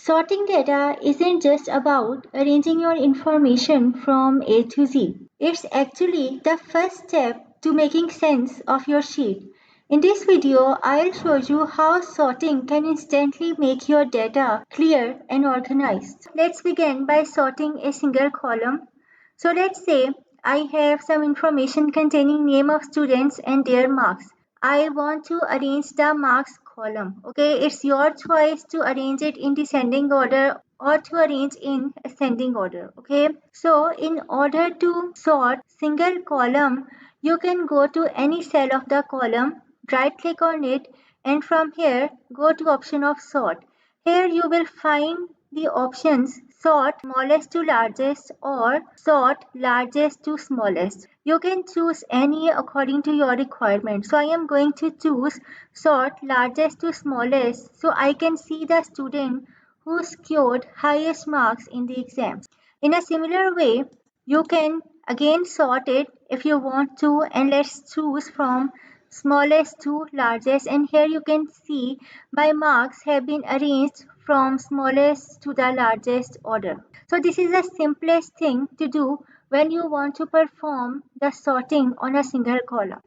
Sorting data isn't just about arranging your information from A to Z. It's actually the first step to making sense of your sheet. In this video, I'll show you how sorting can instantly make your data clear and organized. Let's begin by sorting a single column. So let's say I have some information containing name of students and their marks. I want to arrange the marks column. Okay, it's your choice to arrange it in descending order or to arrange in ascending order. Okay, so in order to sort single column, you can go to any cell of the column, right click on it, and from here go to option of sort. Here you will find the options sort smallest to largest or sort largest to smallest. You can choose any according to your requirement. So I am going to choose sort largest to smallest so I can see the student who scored highest marks in the exams. In a similar way, you can again sort it if you want to, and let's choose from smallest to largest, and here you can see my marks have been arranged from smallest to the largest order. So this is the simplest thing to do when you want to perform the sorting on a single column.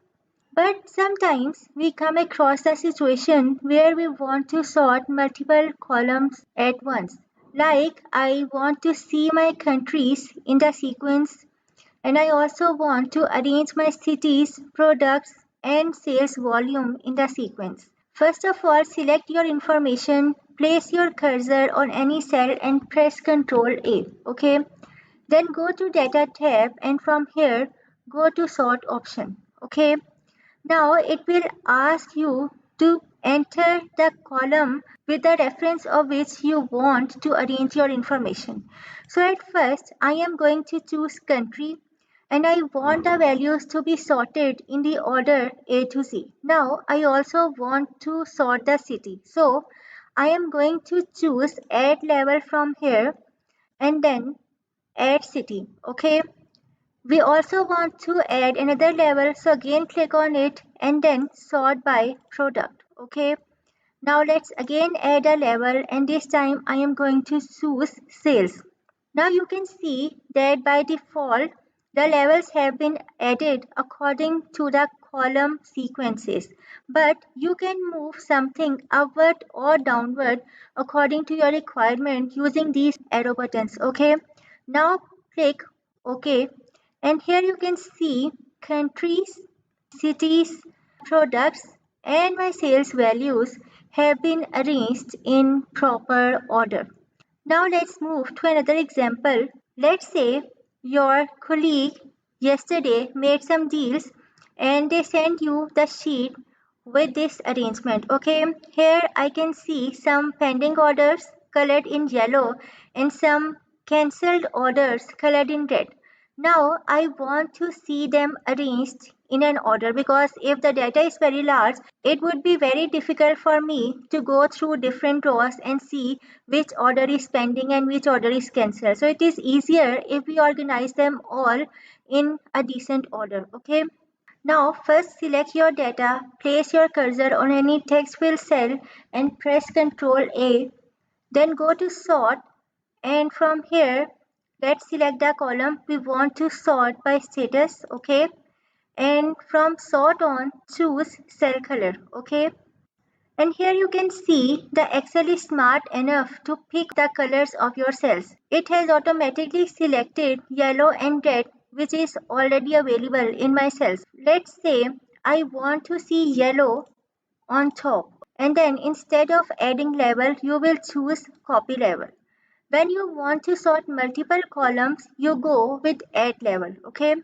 But sometimes we come across a situation where we want to sort multiple columns at once. Like I want to see my countries in the sequence, and I also want to arrange my cities, products, and sales volume in the sequence. First of all, select your information, place your cursor on any cell and press Ctrl A. Okay. Then go to Data tab and from here go to Sort option. Okay. Now it will ask you to enter the column with the reference of which you want to arrange your information. So at first I am going to choose country and I want the values to be sorted in the order A to Z. Now I also want to sort the city. So I am going to choose add level from here and then add city. Okay. We also want to add another level, so again click on it and then sort by product. Okay. Now let's again add a level and this time I am going to choose sales. Now you can see that by default the levels have been added according to the column sequences, but you can move something upward or downward according to your requirement using these arrow buttons. Okay. Now click OK, and here you can see countries, cities, products, and my sales values have been arranged in proper order. Now let's move to another example. Let's say your colleague yesterday made some deals and they sent you the sheet with this arrangement. Okay, here I can see some pending orders colored in yellow and some cancelled orders colored in red. Now I want to see them arranged in an order because if the data is very large, it would be very difficult for me to go through different rows and see which order is pending and which order is cancelled. So it is easier if we organize them all in a decent order. Okay. Now first select your data, place your cursor on any text field cell and press Ctrl A. Then go to sort and from here let's select the column we want to sort by status. Okay. And from sort on choose cell color. Okay. And here you can see the Excel is smart enough to pick the colors of your cells. It has automatically selected yellow and red, which is already available in my cells. Let's say I want to see yellow on top, and then instead of adding level you will choose copy level. When you want to sort multiple columns you go with add level. Okay,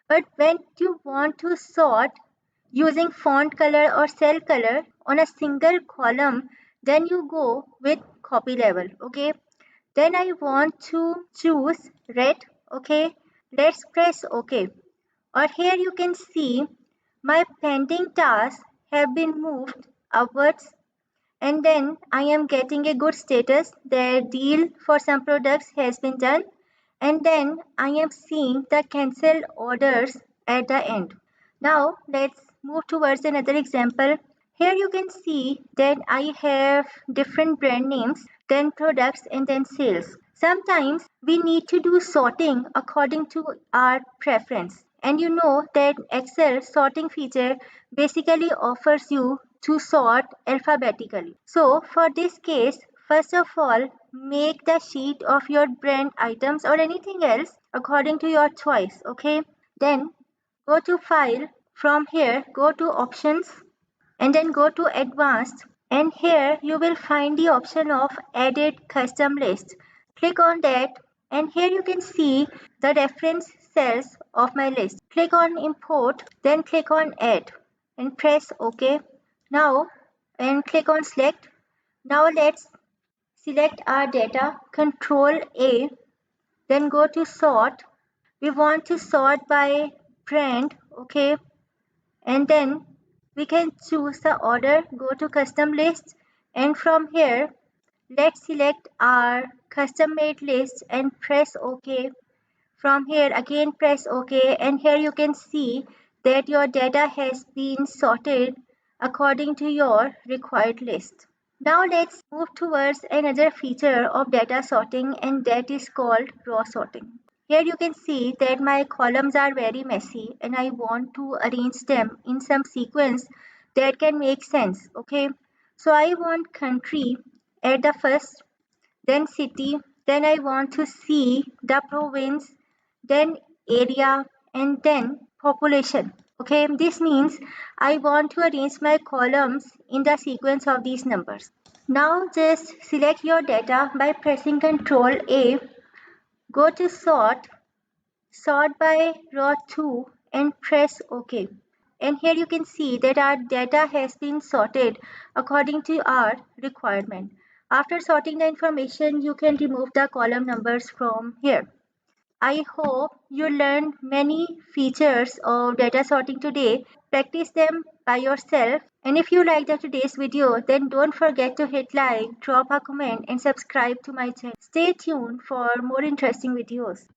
but when you want to sort using font color or cell color on a single column, then you go with copy level. Okay, then I want to choose red. Okay, let's press OK. Or here you can see my pending tasks have been moved upwards and then I am getting a good status. The deal for some products has been done and then I am seeing the cancelled orders at the end. Now let's move towards another example. Here you can see that I have different brand names, then products, and then sales. Sometimes we need to do sorting according to our preference. And you know that Excel sorting feature basically offers you to sort alphabetically. So for this case, first of all, make the sheet of your brand items or anything else according to your choice, okay? Then go to File. From here, go to Options and then go to Advanced, and here you will find the option of Edit Custom List. Click on that, and here you can see the reference cells of my list. Click on Import, then click on Add and press OK. Now and click on Select. Now let's select our data, Control A, then go to Sort. We want to sort by brand, okay, and then we can choose the order, go to custom list, and from here let's select our custom made list and press OK. From here again press OK, and here you can see that your data has been sorted according to your required list. Now let's move towards another feature of data sorting, and that is called row sorting. Here you can see that my columns are very messy and I want to arrange them in some sequence that can make sense. Okay, so I want country at the first, then city, then I want to see the province, then area, and then population. Okay, this means I want to arrange my columns in the sequence of these numbers. Now just select your data by pressing Ctrl A, go to sort, sort by row 2 and press OK. And here you can see that our data has been sorted according to our requirement. After sorting the information, you can remove the column numbers from here. I hope you learned many features of data sorting today. Practice them by yourself. And if you liked today's video, then don't forget to hit like, drop a comment, and subscribe to my channel. Stay tuned for more interesting videos.